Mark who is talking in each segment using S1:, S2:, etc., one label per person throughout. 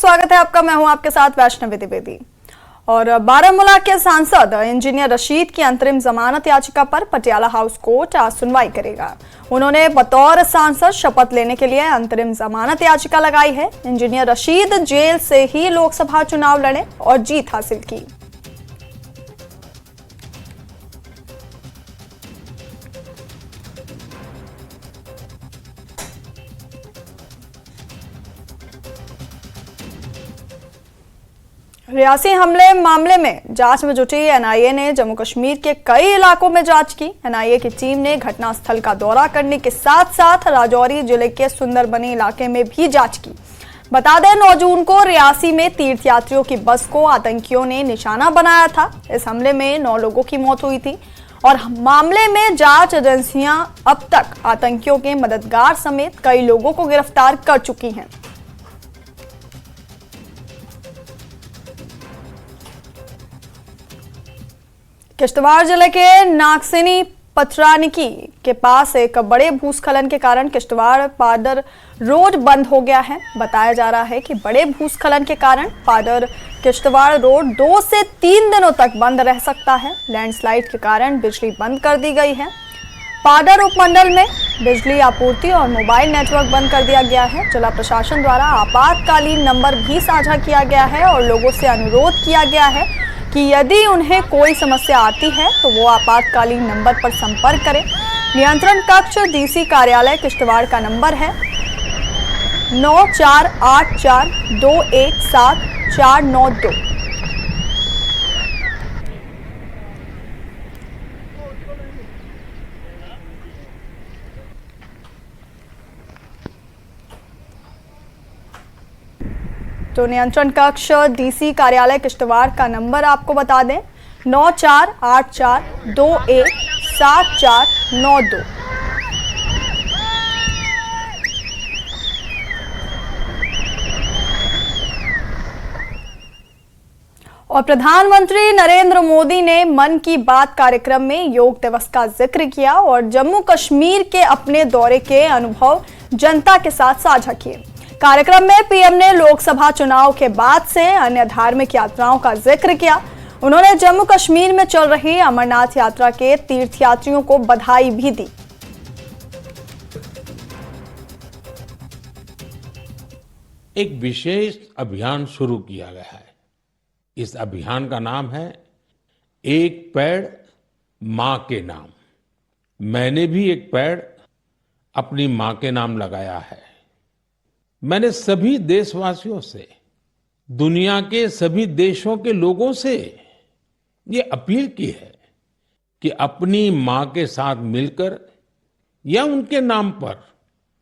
S1: स्वागत है आपका। मैं हूं आपके साथ वैष्णवी द्विवेदी। और बारामूला के सांसद इंजीनियर रशीद की अंतरिम जमानत याचिका पर पटियाला हाउस कोर्ट आज सुनवाई करेगा। उन्होंने बतौर सांसद शपथ लेने के लिए अंतरिम जमानत याचिका लगाई है। इंजीनियर रशीद जेल से ही लोकसभा चुनाव लड़े और जीत हासिल की। रियासी हमले मामले में जांच में जुटी एनआईए ने जम्मू कश्मीर के कई इलाकों में जांच की। एनआईए की टीम ने घटनास्थल का दौरा करने के साथ साथ राजौरी जिले के सुंदरबनी इलाके में भी जांच की। बता दें 9 जून को रियासी में तीर्थयात्रियों की बस को आतंकियों ने निशाना बनाया था। इस हमले में 9 लोगों की मौत हुई थी और मामले में जांच एजेंसियां अब तक आतंकियों के मददगार समेत कई लोगों को गिरफ्तार कर चुकी हैं। किश्तवाड़ जिले के नागसिनी पथरानिकी के पास एक बड़े भूस्खलन के कारण किश्तवाड़ पाडर रोड बंद हो गया है। बताया जा रहा है कि बड़े भूस्खलन के कारण पाडर किश्तवाड़ रोड 2 से 3 दिनों तक बंद रह सकता है। लैंडस्लाइड के कारण बिजली बंद कर दी गई है। पाडर उपमंडल में बिजली आपूर्ति और मोबाइल नेटवर्क बंद कर दिया गया है। जिला प्रशासन द्वारा आपातकालीन नंबर भी साझा किया गया है और लोगों से अनुरोध किया गया है कि यदि उन्हें कोई समस्या आती है तो वो आपातकालीन नंबर पर संपर्क करें। नियंत्रण कक्ष डीसी कार्यालय किश्तवाड़ का नंबर है 9484217492। तो नियंत्रण कक्ष डीसी कार्यालय किश्तवाड़ का नंबर आपको बता दें 9484217492। और प्रधानमंत्री नरेंद्र मोदी ने मन की बात कार्यक्रम में योग दिवस का जिक्र किया और जम्मू कश्मीर के अपने दौरे के अनुभव जनता के साथ साझा किए। कार्यक्रम में पीएम ने लोकसभा चुनाव के बाद से अन्य धार्मिक यात्राओं का जिक्र किया। उन्होंने जम्मू कश्मीर में चल रही अमरनाथ यात्रा के तीर्थयात्रियों को बधाई भी दी।
S2: एक विशेष अभियान शुरू किया गया है। इस अभियान का नाम है एक पेड़ मां के नाम। मैंने भी एक पेड़ अपनी मां के नाम लगाया है। मैंने सभी देशवासियों से, दुनिया के सभी देशों के लोगों से ये अपील की है कि अपनी मां के साथ मिलकर या उनके नाम पर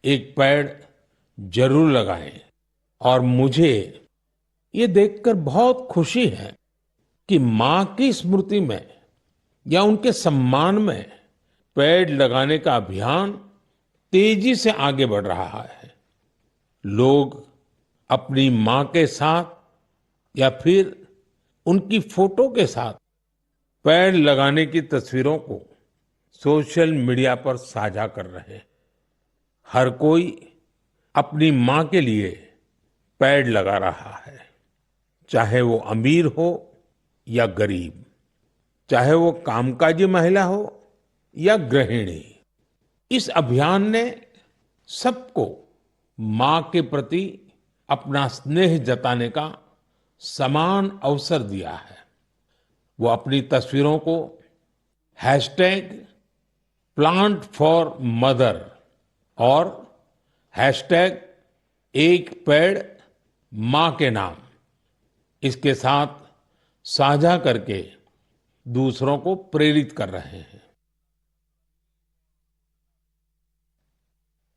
S2: एक पेड़ जरूर लगाएं। और मुझे ये देखकर बहुत खुशी है कि मां की स्मृति में या उनके सम्मान में पेड़ लगाने का अभियान तेजी से आगे बढ़ रहा है। लोग अपनी मां के साथ या फिर उनकी फोटो के साथ पेड़ लगाने की तस्वीरों को सोशल मीडिया पर साझा कर रहे हैं। हर कोई अपनी मां के लिए पेड़ लगा रहा है, चाहे वो अमीर हो या गरीब, चाहे वो कामकाजी महिला हो या गृहिणी। इस अभियान ने सबको मां के प्रति अपना स्नेह जताने का समान अवसर दिया है। वो अपनी तस्वीरों को #PlantForMother और #एक पेड़ मां के नाम इसके साथ साझा करके दूसरों को प्रेरित कर रहे हैं।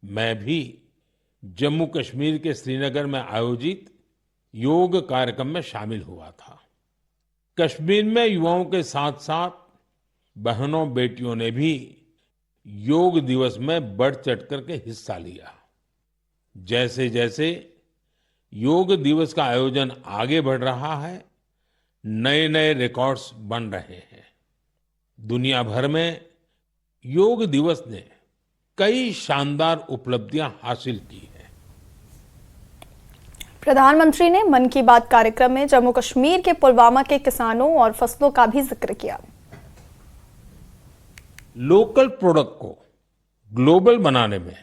S2: मैं भी जम्मू कश्मीर के श्रीनगर में आयोजित योग कार्यक्रम में शामिल हुआ था। कश्मीर में युवाओं के साथ साथ बहनों बेटियों ने भी योग दिवस में बढ़ चढ़ करके हिस्सा लिया। जैसे जैसे योग दिवस का आयोजन आगे बढ़ रहा है, नए नए रिकॉर्ड्स बन रहे हैं। दुनिया भर में योग दिवस ने कई शानदार उपलब्धियां हासिल की हैं।
S1: प्रधानमंत्री ने मन की बात कार्यक्रम में जम्मू कश्मीर के पुलवामा के किसानों और फसलों का भी जिक्र किया।
S2: लोकल प्रोडक्ट को ग्लोबल बनाने में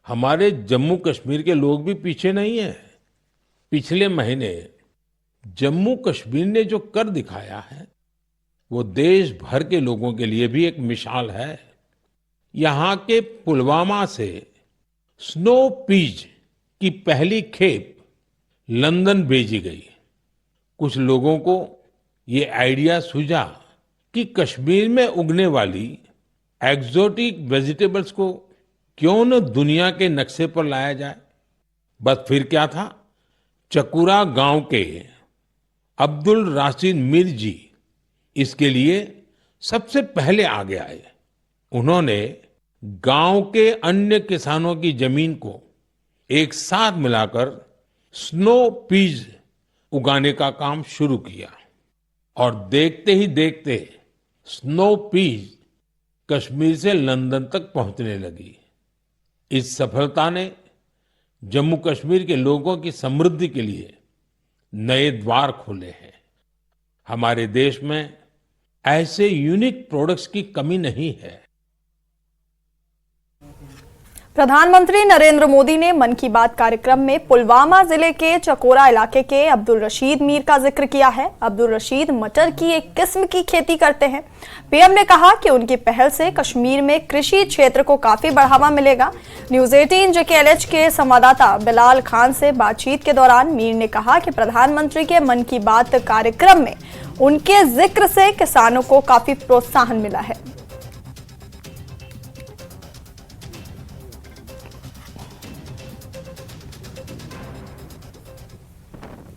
S2: हमारे जम्मू कश्मीर के लोग भी पीछे नहीं है। पिछले महीने जम्मू कश्मीर ने जो कर दिखाया है वो देश भर के लोगों के लिए भी एक मिसाल है। यहाँ के पुलवामा से स्नो पीज की पहली खेप लंदन भेजी गई। कुछ लोगों को ये आइडिया सूझा कि कश्मीर में उगने वाली एक्सोटिक वेजिटेबल्स को क्यों न दुनिया के नक्शे पर लाया जाए। बस फिर क्या था, चकुरा गांव के अब्दुल राशिद मीर जी इसके लिए सबसे पहले आगे आए। उन्होंने गांव के अन्य किसानों की जमीन को एक साथ मिलाकर स्नो पीज उगाने का काम शुरू किया और देखते ही देखते स्नो पीज कश्मीर से लंदन तक पहुंचने लगी। इस सफलता ने जम्मू कश्मीर के लोगों की समृद्धि के लिए नए द्वार खोले हैं। हमारे देश में ऐसे यूनिक प्रोडक्ट्स की कमी नहीं है।
S1: प्रधानमंत्री नरेंद्र मोदी ने मन की बात कार्यक्रम में पुलवामा जिले के चकोरा इलाके के अब्दुल रशीद मीर का जिक्र किया है। अब्दुल रशीद मटर की एक किस्म की खेती करते हैं। पीएम ने कहा कि उनकी पहल से कश्मीर में कृषि क्षेत्र को काफी बढ़ावा मिलेगा। न्यूज 18 JKLH के संवाददाता बिलाल खान से बातचीत के दौरान मीर ने कहा कि प्रधानमंत्री के मन की बात कार्यक्रम में उनके जिक्र से किसानों को काफी प्रोत्साहन मिला है।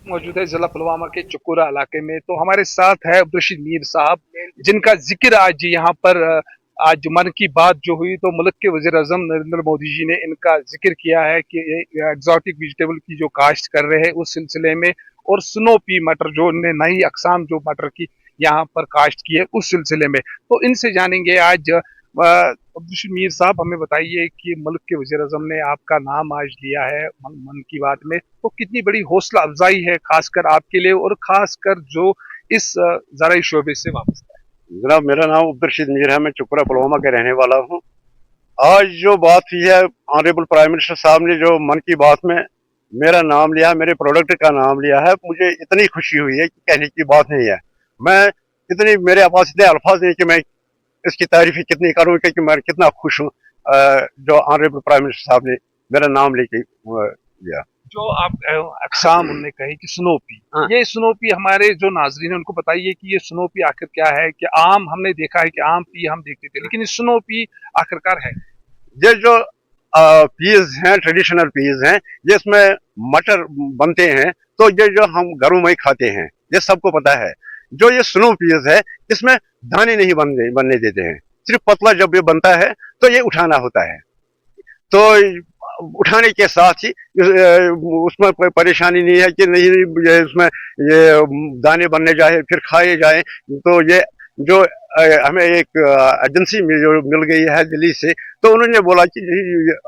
S3: मौजूद है जिला पुलवामा के चकुरा इलाके में। तो हमारे साथ है अब्दुल रशीद मीर साहब, जिनका जिक्र आज यहाँ पर आज मन की बात जो हुई तो मुल्क के वजीर आजम नरेंद्र मोदी जी ने इनका जिक्र किया है कि एग्जॉटिक वेजिटेबल की जो काश्त कर रहे हैं उस सिलसिले में, और स्नो पी मटर जो उन्होंने नई अकसाम जो मटर की यहाँ पर काश्त की है उस सिलसिले में। तो इनसे जानेंगे आज। अब्दुल रशीद मीर साहब, हमें बताइए कि मुल्क के वज़ीर आज़म ने आपका नाम आज लिया है मन की बात में, तो कितनी बड़ी हौसला अफजाई है खासकर आपके लिए और खासकर जो इस ज़राई शोबे से वाबस्ता है।
S4: जनाब, मेरा नाम अब्दुल रशीद मीर है, मैं चकुरा पुलवामा के रहने वाला हूँ। आज जो बात हुई है, ऑनरेबल प्राइम मिनिस्टर साहब ने जो मन की बात में मेरा नाम लिया, मेरे प्रोडक्ट का नाम लिया है, मुझे इतनी खुशी हुई है कि कहने की बात नहीं है। मैं इतनी, मेरे पास इतने अल्फाज नहीं कि मैं इसकी तारीफ कितनी करूँ कि मैं कितना खुश हूँ जो ऑनरेबल प्राइम मिनिस्टर साहब ने मेरा नाम लेके लिया।
S3: जो आप अकसाम उन्होंने कही कि स्नोपी, ये स्नोपी हमारे जो नाजरीन है उनको बताइए कि ये स्नोपी आखिर क्या है। कि आम हमने देखा है कि आम पी हम देखते थे, लेकिन स्नोपी आखिरकार है।
S4: ये जो पीज हैं, ट्रेडिशनल पीज हैं, जिसमें मटर बनते हैं, तो ये जो हम घरों में खाते हैं ये सबको पता है। जो ये स्नो पीज है इसमें दाने नहीं बनने देते हैं, सिर्फ पतला जब ये बनता है तो ये उठाना होता है। तो उठाने के साथ ही उसमें कोई परेशानी नहीं है कि नहीं ये उसमें ये दाने बनने जाए फिर खाए जाए। तो ये जो हमें एक एजेंसी जो मिल गई है दिल्ली से, तो उन्होंने बोला कि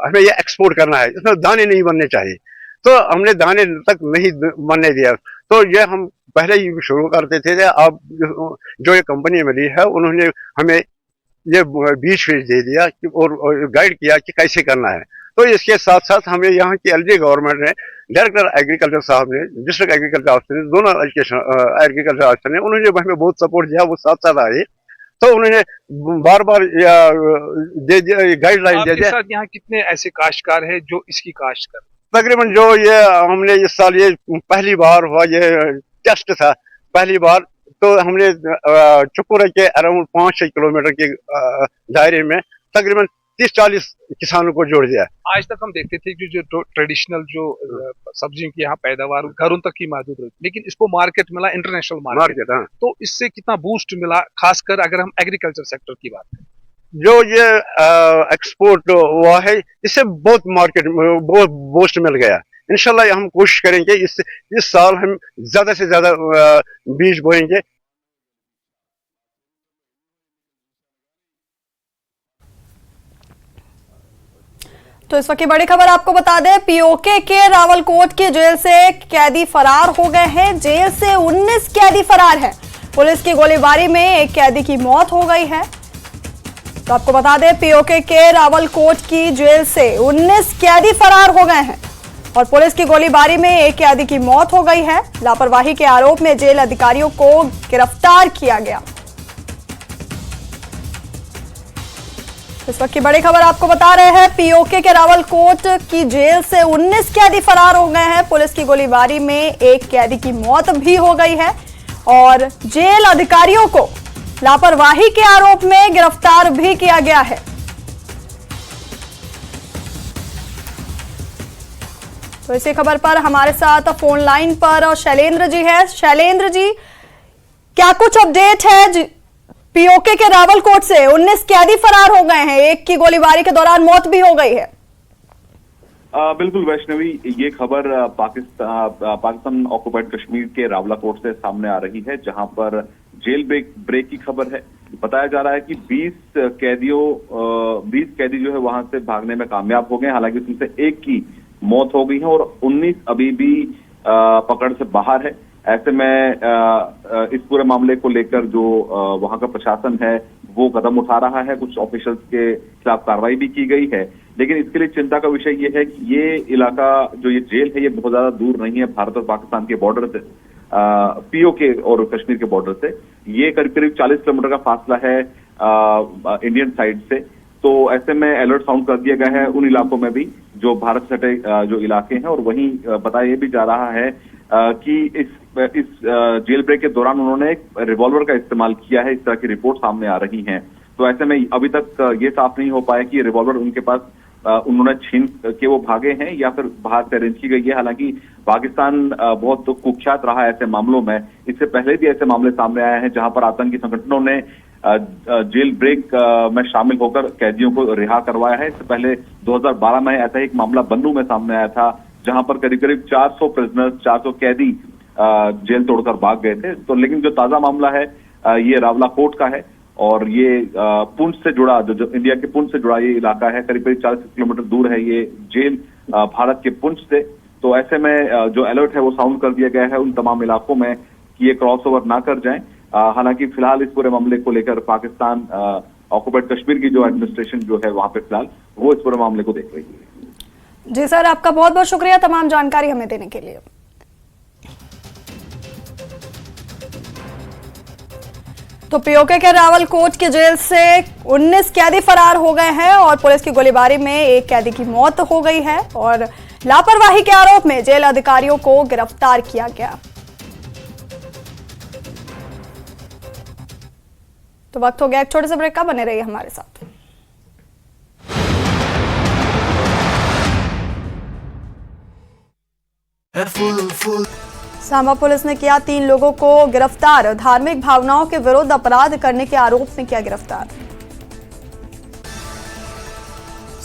S4: हमें ये एक्सपोर्ट करना है, इसमें दाने नहीं बनने चाहिए। तो हमने दाने तक नहीं बनने दिया। तो ये हम पहले ही शुरू करते थे। अब जो ये कंपनी मिली है उन्होंने हमें ये बीज दे दिया और गाइड किया कि कैसे करना है। तो इसके साथ साथ हमें यहाँ की एलजी गवर्नमेंट ने, डायरेक्टर एग्रीकल्चर साहब ने, डिस्ट्रिक्ट एग्रीकल्चर ऑफिसर ने, दोनों एग्रीकल्चर ऑफिसर ने, उन्होंने हमें बहुत सपोर्ट दिया। वो साथ साथ आए तो उन्होंने बार बार दे दिया, गाइडलाइन दे दिया।
S3: यहाँ कितने ऐसे काश्तकार है जो इसकी काश्त कर?
S4: तकरीबन जो ये हमने इस साल ये पहली बार हुआ, ये टेस्ट था पहली बार। तो हमने चकुरा के अराउंड 5-6 किलोमीटर के दायरे में तकरीबन 30-40 किसानों को जोड़ दिया।
S3: आज तक हम देखते थे कि जो ट्रेडिशनल जो सब्जियों की यहाँ पैदावार घरों तक ही मौजूद रही, लेकिन इसको मार्केट मिला, इंटरनेशनल मार्केट। हाँ। तो इससे कितना बूस्ट मिला, खासकर अगर हम एग्रीकल्चर सेक्टर की बात करें?
S4: जो ये एक्सपोर्ट हुआ है इससे बहुत मार्केट बहुत बूस्ट मिल गया। इंशाल्लाह हम कोशिश करेंगे इस साल हम ज्यादा से ज्यादा बीज बोएंगे।
S1: तो इस वक्त की बड़ी खबर आपको बता दें, पीओके के रावलकोट की जेल से कैदी फरार हो गए हैं। जेल से 19 कैदी फरार हैं। पुलिस की गोलीबारी में एक कैदी की मौत हो गई है। तो आपको बता दें, पीओके के रावलकोट की जेल से 19 कैदी फरार हो गए हैं और पुलिस की गोलीबारी में एक कैदी की मौत हो गई है। लापरवाही के आरोप में जेल अधिकारियों को गिरफ्तार किया गया। इस वक्त की बड़ी खबर आपको बता रहे हैं, पीओके के रावलकोट की जेल से 19 कैदी फरार हो गए हैं। पुलिस की गोलीबारी में एक कैदी की मौत भी हो गई है और जेल अधिकारियों को लापरवाही के आरोप में गिरफ्तार भी किया गया है। तो इसी खबर पर हमारे साथ फोन लाइन पर शैलेंद्र जी है। शैलेंद्र जी, क्या कुछ अपडेट है? पीओके के रावलकोट से 19 कैदी फरार हो गए हैं, एक की गोलीबारी के दौरान मौत भी हो गई है।
S5: बिल्कुल वैष्णवी, ये खबर पाकिस्तान ऑक्युपाइड कश्मीर के रावलकोट से सामने आ रही है, जहां पर जेल ब्रेक की खबर है। बताया जा रहा है कि 20 कैदी जो है वहां से भागने में कामयाब हो गए। हालांकि उसमें से एक की मौत हो गई है और 19 अभी भी पकड़ से बाहर है। ऐसे में इस पूरे मामले को लेकर जो वहां का प्रशासन है वो कदम उठा रहा है। कुछ ऑफिशियल्स के खिलाफ कार्रवाई भी की गई है, लेकिन इसके लिए चिंता का विषय ये है कि ये इलाका जो ये जेल है ये बहुत ज्यादा दूर नहीं है भारत और पाकिस्तान के बॉर्डर से, पीओके और कश्मीर के बॉर्डर से। ये करीब करीब 40 किलोमीटर का फासला है इंडियन साइड से। तो ऐसे में अलर्ट साउंड कर दिया गया है उन इलाकों में भी जो भारत से सटे जो इलाके हैं। और वहीं बताया भी जा रहा है कि इस जेल ब्रेक के दौरान उन्होंने एक रिवॉल्वर का इस्तेमाल किया है। इस तरह की रिपोर्ट सामने आ रही हैं। तो ऐसे में अभी तक ये साफ नहीं हो पाया कि रिवॉल्वर उनके पास उन्होंने छीन के वो भागे हैं या फिर बाहर से अरेंज की गई है। हालांकि पाकिस्तान बहुत कुख्यात रहा है ऐसे मामलों में। इससे पहले भी ऐसे मामले सामने आए हैं जहां पर आतंकी संगठनों ने जेल ब्रेक में शामिल होकर कैदियों को रिहा करवाया है। इससे पहले 2012 में ऐसा एक मामला बन्नू में सामने आया था, जहां पर करीब करीब 400 प्रिजनर्स, 400 कैदी जेल तोड़कर भाग गए थे। तो लेकिन जो ताजा मामला है ये रावलकोट का है और ये पुंछ से जुड़ा, जो इंडिया के पुंछ से जुड़ा ये इलाका है। करीब करीब 40 किलोमीटर दूर है ये जेल भारत के पुंछ से। तो ऐसे में जो अलर्ट है वो साउंड कर दिया गया है उन तमाम इलाकों में कि ये क्रॉस ओवर ना कर जाएं। हालांकि फिलहाल इस पूरे मामले को लेकर पाकिस्तान ऑक्युपाइड कश्मीर की जो एडमिनिस्ट्रेशन जो है वहां पे फिलहाल वो इस पूरे मामले को देख रही है।
S1: जी सर, आपका बहुत बहुत शुक्रिया तमाम जानकारी हमें देने के लिए। तो पीओके के रावलकोट की जेल से 19 कैदी फरार हो गए हैं और पुलिस की गोलीबारी में एक कैदी की मौत हो गई है और लापरवाही के आरोप में जेल अधिकारियों को गिरफ्तार किया गया। तो वक्त हो गया एक छोटे से ब्रेक का, बने रहिए हमारे साथ। सांबा पुलिस ने किया 3 लोगों को गिरफ्तार। धार्मिक भावनाओं के विरुद्ध अपराध करने के आरोप में किया गिरफ्तार।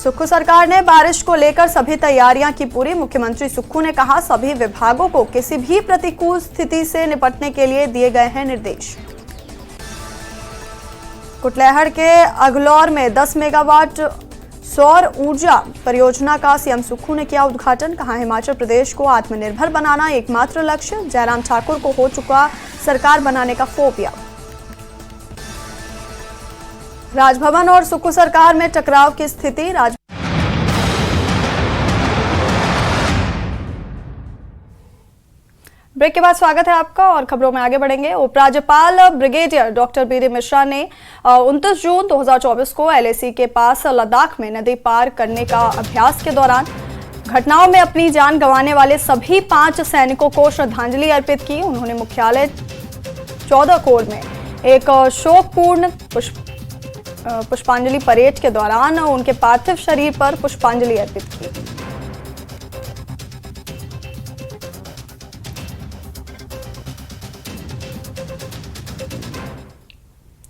S1: सुक्खू सरकार ने बारिश को लेकर सभी तैयारियां की पूरी। मुख्यमंत्री सुक्खू ने कहा, सभी विभागों को किसी भी प्रतिकूल स्थिति से निपटने के लिए दिए गए हैं निर्देश। कुटलैहड़ के अगलौर में 10 मेगावाट सौर ऊर्जा परियोजना का सीएम सुक्खू ने किया उद्घाटन। कहा, हिमाचल प्रदेश को आत्मनिर्भर बनाना एकमात्र लक्ष्य। जयराम ठाकुर को हो चुका सरकार बनाने का फोबिया। राजभवन और सुक्खू सरकार में टकराव की स्थिति। ब्रेक के बाद स्वागत है आपका और खबरों में आगे बढ़ेंगे। उपराज्यपाल brigadier doctor B D Mishra ने 29 जून 2024 को LAC के पास लद्दाख में नदी पार करने का अभ्यास के दौरान घटनाओं में अपनी जान गंवाने वाले सभी 5 सैनिकों को श्रद्धांजलि अर्पित की। उन्होंने मुख्यालय 14 कोर में एक शोकपूर्ण पुष्पांजलि परेड के दौरान उनके पार्थिव शरीर पर पुष्पांजलि अर्पित की।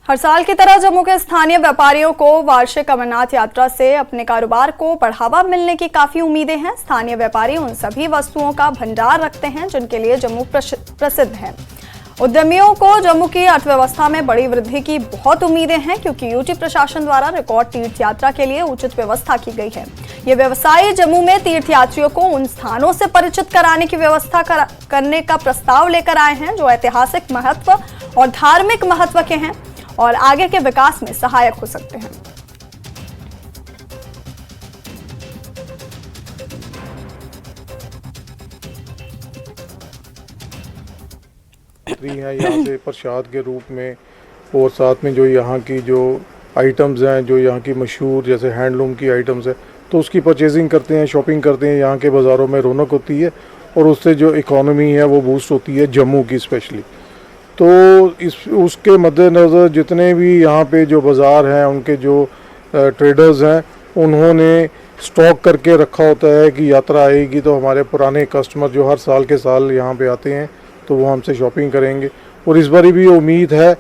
S1: हर साल की तरह जम्मू के स्थानीय व्यापारियों को वार्षिक अमरनाथ यात्रा से अपने कारोबार को बढ़ावा मिलने की काफी उम्मीदें हैं। स्थानीय व्यापारी उन सभी वस्तुओं का भंडार रखते हैं जिनके लिए जम्मू प्रसिद्ध है उद्यमियों को जम्मू की अर्थव्यवस्था में बड़ी वृद्धि की बहुत उम्मीदें हैं, क्योंकि यूटी प्रशासन द्वारा रिकॉर्ड तीर्थ यात्रा के लिए उचित व्यवस्था की गई है। ये व्यवसायी जम्मू में तीर्थयात्रियों को उन स्थानों से परिचित कराने की व्यवस्था करने का प्रस्ताव लेकर आए हैं जो ऐतिहासिक महत्व और धार्मिक महत्व के हैं और आगे के विकास में सहायक हो सकते हैं।
S6: है यहाँ से प्रसाद के रूप में, और साथ में जो यहाँ की जो आइटम्स हैं, जो यहाँ की मशहूर जैसे हैंडलूम की आइटम्स है, तो उसकी परचेजिंग करते हैं, शॉपिंग करते हैं। यहाँ के बाज़ारों में रौनक होती है और उससे जो इकॉनमी है वो बूस्ट होती है जम्मू की स्पेशली। तो उसके मद्देनज़र जितने भी यहाँ पे जो बाज़ार हैं, उनके जो ट्रेडर्स हैं, उन्होंने स्टॉक करके रखा होता है कि यात्रा आएगी तो हमारे पुराने कस्टमर जो हर साल के साल यहाँ पे आते हैं तो वो हमसे शॉपिंग करेंगे। और इस बार भी उम्मीद है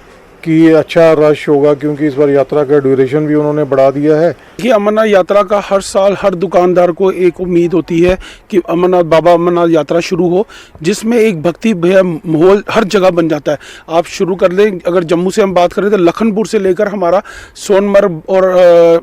S6: कि अच्छा रश होगा, क्योंकि इस बार यात्रा का ड्यूरेशन भी उन्होंने बढ़ा दिया है।
S7: कि अमरनाथ यात्रा का हर साल हर दुकानदार को एक उम्मीद होती है कि बाबा अमरनाथ यात्रा शुरू हो, जिसमें एक भक्ति भय माहौल हर जगह बन जाता है। आप शुरू कर लें, अगर जम्मू से हम बात करें तो लखनपुर से लेकर हमारा सोनमर्ग और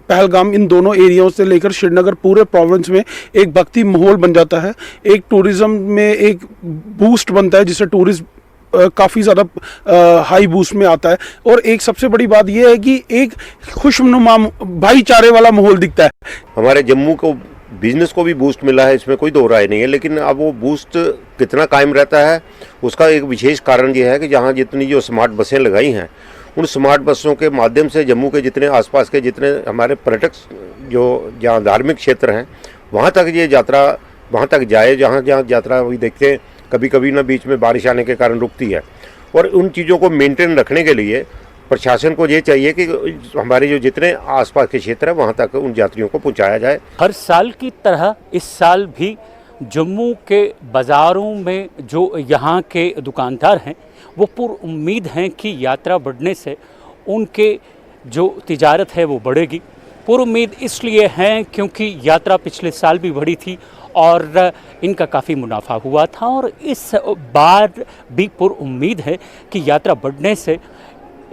S7: पहलगाम, इन दोनों एरियाओं से लेकर श्रीनगर, पूरे प्रोविंस में एक भक्ति माहौल बन जाता है। एक टूरिज्म में एक बूस्ट बनता है, जिससे टूरिस्ट काफ़ी ज़्यादा हाई बूस्ट में आता है। और एक सबसे बड़ी बात यह है कि एक खुशनुमा भाईचारे वाला माहौल दिखता है।
S8: हमारे जम्मू को बिजनेस को भी बूस्ट मिला है, इसमें कोई दो राय नहीं है, लेकिन अब वो बूस्ट कितना कायम रहता है उसका एक विशेष कारण ये है कि जहाँ जितनी जो स्मार्ट बसें लगाई हैं, उन स्मार्ट बसों के माध्यम से जम्मू के जितने आसपास के जितने हमारे पर्यटक जो जहाँ धार्मिक क्षेत्र हैं, वहाँ तक ये यात्रा वहाँ तक जाए, जहाँ जहाँ यात्रा वही देखते हैं कभी कभी ना बीच में बारिश आने के कारण रुकती है। और उन चीज़ों को मेंटेन रखने के लिए प्रशासन को ये चाहिए कि हमारे जो जितने आसपास के क्षेत्र हैं वहाँ तक उन यात्रियों को पहुँचाया जाए।
S9: हर साल की तरह इस साल भी जम्मू के बाज़ारों में जो यहाँ के दुकानदार हैं वो पूरी उम्मीद हैं कि यात्रा बढ़ने से उनके जो तिजारत है वो बढ़ेगी। पूरी उम्मीद इसलिए है क्योंकि यात्रा पिछले साल भी बढ़ी थी और इनका काफ़ी मुनाफा हुआ था, और इस बार भी पूरी उम्मीद है कि यात्रा बढ़ने से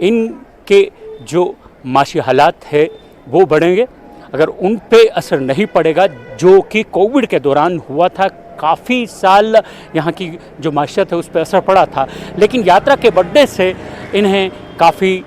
S9: इनके जो माशी हालात है वो बढ़ेंगे। अगर उन पे असर नहीं पड़ेगा, जो कि कोविड के दौरान हुआ था, काफ़ी साल यहाँ की जो माशियत है उस पर असर पड़ा था, लेकिन यात्रा के बढ़ने से इन्हें काफ़ी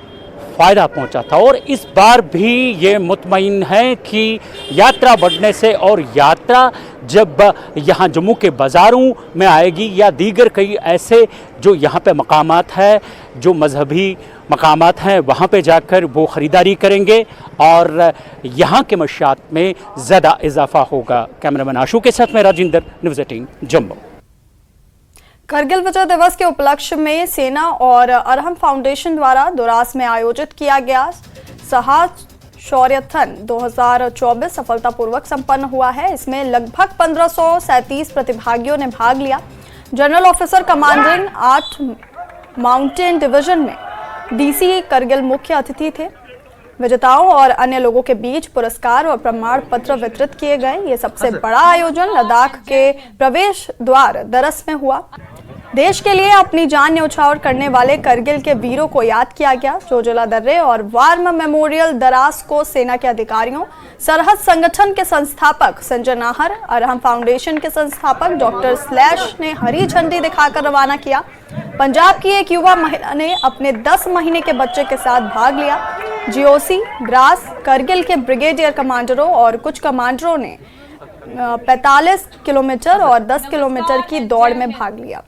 S9: फ़ायदा पहुंचा था। और इस बार भी ये मुतमईन है कि यात्रा बढ़ने से, और यात्रा जब यहाँ जम्मू के बाज़ारों में आएगी या दीगर कई ऐसे जो यहाँ पे मकामात है, जो मजहबी मकामात हैं, वहाँ पे जाकर वो ख़रीदारी करेंगे और यहाँ के मशात में ज़्यादा इजाफा होगा। कैमरामैन आशू के साथ में राजेंद्र, न्यूज़ 18 जम्मू।
S1: करगिल विजय दिवस के उपलक्ष्य में सेना और अरहम फाउंडेशन द्वारा द्रास में आयोजित किया गया साहस शौर्यथन 2024 सफलतापूर्वक संपन्न हुआ है। इसमें लगभग 1537 प्रतिभागियों ने भाग लिया। General officer commanding 8 mountain division में डीसी करगिल मुख्य अतिथि थे। विजेताओं और अन्य लोगों के बीच पुरस्कार और प्रमाण पत्र वितरित किए गए। ये सबसे बड़ा आयोजन लद्दाख के प्रवेश द्वार दरस में हुआ। देश के लिए अपनी जान न्यौछावर करने वाले करगिल के वीरों को याद किया गया। जोजिला दर्रे और वार्म मेमोरियल दरास को सेना के अधिकारियों, सरहद संगठन के संस्थापक संजय नाहर, अरहम फाउंडेशन के संस्थापक डॉक्टर स्लैश ने हरी झंडी दिखाकर रवाना किया। पंजाब की एक युवा महिला ने अपने 10 महीने के बच्चे के साथ भाग लिया। जीओसी, ग्रास, करगिल के ब्रिगेडियर कमांडरों और कुछ कमांडरों ने 45 किलोमीटर और 10 किलोमीटर की दौड़ में भाग लिया।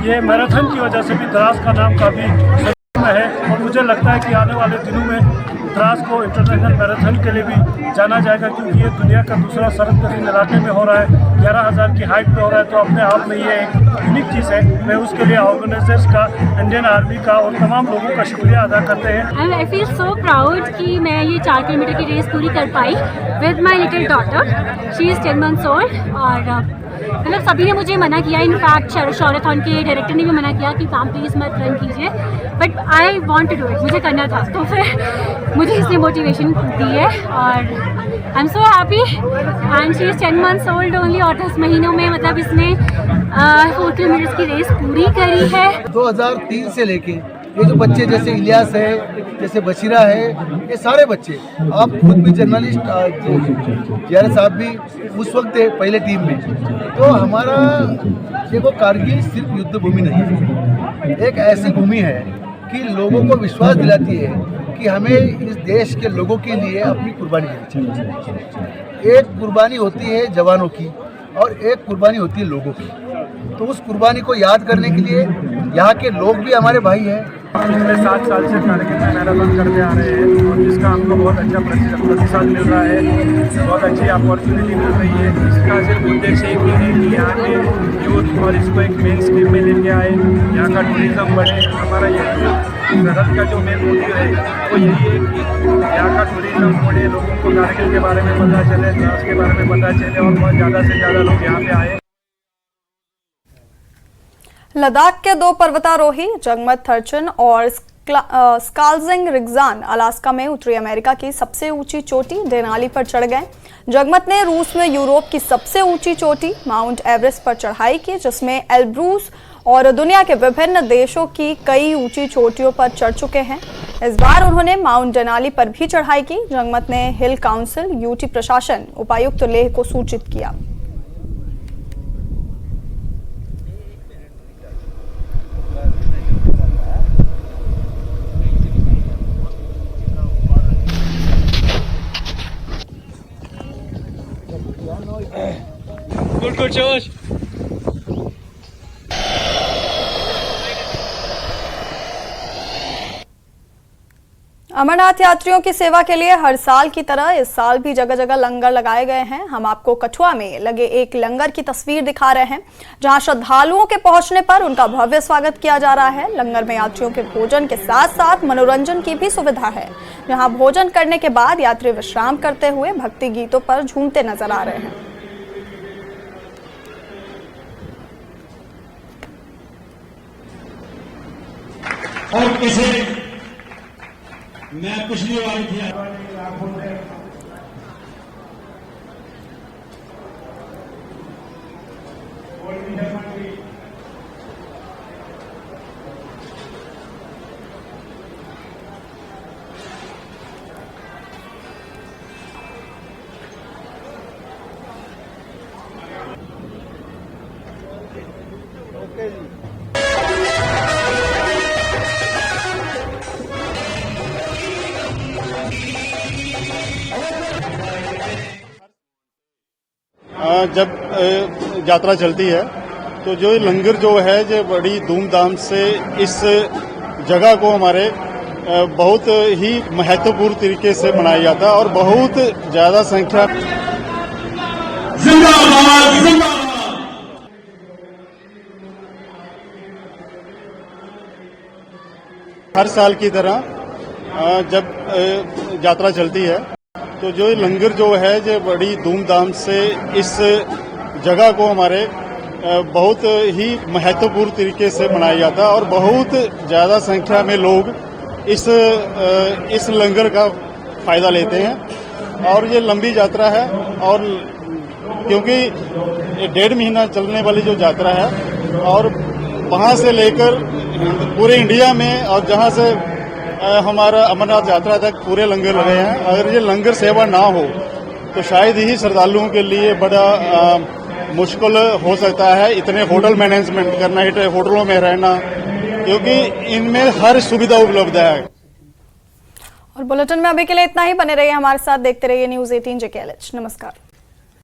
S10: ये मैराथन की वजह से भी द्रास का नाम काफ़ी में है, और मुझे लगता है कि आने वाले दिनों में द्रास को इंटरनेशनल मैराथन के लिए भी जाना जाएगा, क्योंकि ये दुनिया का दूसरा सरहद इलाके में हो रहा है, 11,000 की हाइट पे हो रहा है। तो अपने आप में ये एक यूनिक चीज़ है। मैं उसके लिए ऑर्गेनाइजर्स का, इंडियन आर्मी का और तमाम लोगों का शुक्रिया अदा करते हैं।
S11: आई फील सो प्राउड कि मैं ये 4 किलोमीटर की रेस पूरी कर पाई with my little daughter. She is 10 months old, और मतलब सभी ने मुझे मना किया, इनफैक्ट शौर्यथॉन के डायरेक्टर ने भी मना किया कि काम प्लीज़ मत रन कीजिए, but I want to do it, मुझे करना था। तो फिर मुझे इसने मोटिवेशन दी है और I am so happy. And she is 10 months old only, और 10 महीनों में मतलब इसने 4 किलोमीटर की रेस पूरी करी है।
S12: 2003 से लेके ये जो बच्चे जैसे इलियास है, जैसे बशीरा है, ये सारे बच्चे, आप खुद भी जर्नलिस्ट जियार साहब भी उस वक्त थे पहले टीम में। तो हमारा देखो कारगिल सिर्फ युद्ध भूमि नहीं है, एक ऐसी भूमि है कि लोगों को विश्वास दिलाती है कि हमें इस देश के लोगों के लिए अपनी कुर्बानी देनी चाहिए। एक कुर्बानी होती है जवानों की और एक कुर्बानी होती है लोगों की। तो उस कुर्बानी को याद करने के लिए यहाँ के लोग भी हमारे भाई हैं।
S10: पिछले 7 साल से कारगिल में मैराथन करते आ रहे हैं और जिसका हमको बहुत अच्छा प्रतिसाद मिल रहा है, बहुत अच्छी अपॉर्चुनिटी मिल रही है। इसका सिर्फ उद्देश्य एक ही है कि यहाँ के यूथ और इसको एक मेन स्ट्रीम में लेके आए, यहाँ का टूरिज़्म बढ़े। हमारा ये सरहद का जो मेन मोटिव है वो यही है कि यहाँ का टूरिज़्म बढ़े, लोगों को कारगिल के बारे में पता चले, द्रास के बारे में पता चले और बहुत ज़्यादा से ज़्यादा लोग यहाँ पे आए।
S1: लद्दाख के 2 पर्वतारोही जगमत थर्चन और स्काल्जिंग रिग्जान अलास्का में उत्तरी अमेरिका की सबसे ऊंची चोटी देनाली पर चढ़ गए। जगमत ने रूस में यूरोप की सबसे ऊंची चोटी माउंट एवरेस्ट पर चढ़ाई की, जिसमें एल्ब्रूस और दुनिया के विभिन्न देशों की कई ऊंची चोटियों पर चढ़ चुके हैं। इस बार उन्होंने माउंट देनाली पर भी चढ़ाई की। जगमत ने हिल काउंसिल, यूटी प्रशासन, उपायुक्त लेह को सूचित किया।
S10: Good Josh.
S1: अमरनाथ यात्रियों की सेवा के लिए हर साल की तरह इस साल भी जगह जगह लंगर लगाए गए हैं। हम आपको कठुआ में लगे एक लंगर की तस्वीर दिखा रहे हैं, जहां श्रद्धालुओं के पहुंचने पर उनका भव्य स्वागत किया जा रहा है। लंगर में यात्रियों के भोजन के साथ साथ मनोरंजन की भी सुविधा है, जहां भोजन करने के बाद यात्री विश्राम करते हुए भक्ति गीतों पर झूमते नजर आ रहे हैं।
S13: और कैसे मैं पिछली बार थी
S14: जब यात्रा चलती है तो जो लंगर जो है जो बड़ी धूमधाम से इस जगह को हमारे बहुत ही महत्वपूर्ण तरीके से मनाया जाता है और बहुत ज्यादा संख्या हर साल की तरह जब यात्रा चलती है तो जो लंगर जो है जो बड़ी धूमधाम से इस जगह को हमारे बहुत ही महत्वपूर्ण तरीके से मनाया जाता है और बहुत ज्यादा संख्या में लोग इस लंगर का फायदा लेते हैं। और ये लंबी यात्रा है और क्योंकि 1.5 महीना चलने वाली जो यात्रा है और वहां से लेकर पूरे इंडिया में और जहां से हमारा अमरनाथ यात्रा तक पूरे लंगर लगे हैं। अगर ये लंगर सेवा ना हो तो शायद ही श्रद्धालुओं के लिए बड़ा मुश्किल हो सकता है इतने होटल मैनेजमेंट करना, होटलों में रहना, क्योंकि इनमें हर सुविधा उपलब्ध है।
S1: और बुलेटिन में अभी के लिए इतना ही। बने रहिए हमारे साथ, देखते रहिए न्यूज़ 18 JKLH। नमस्कार।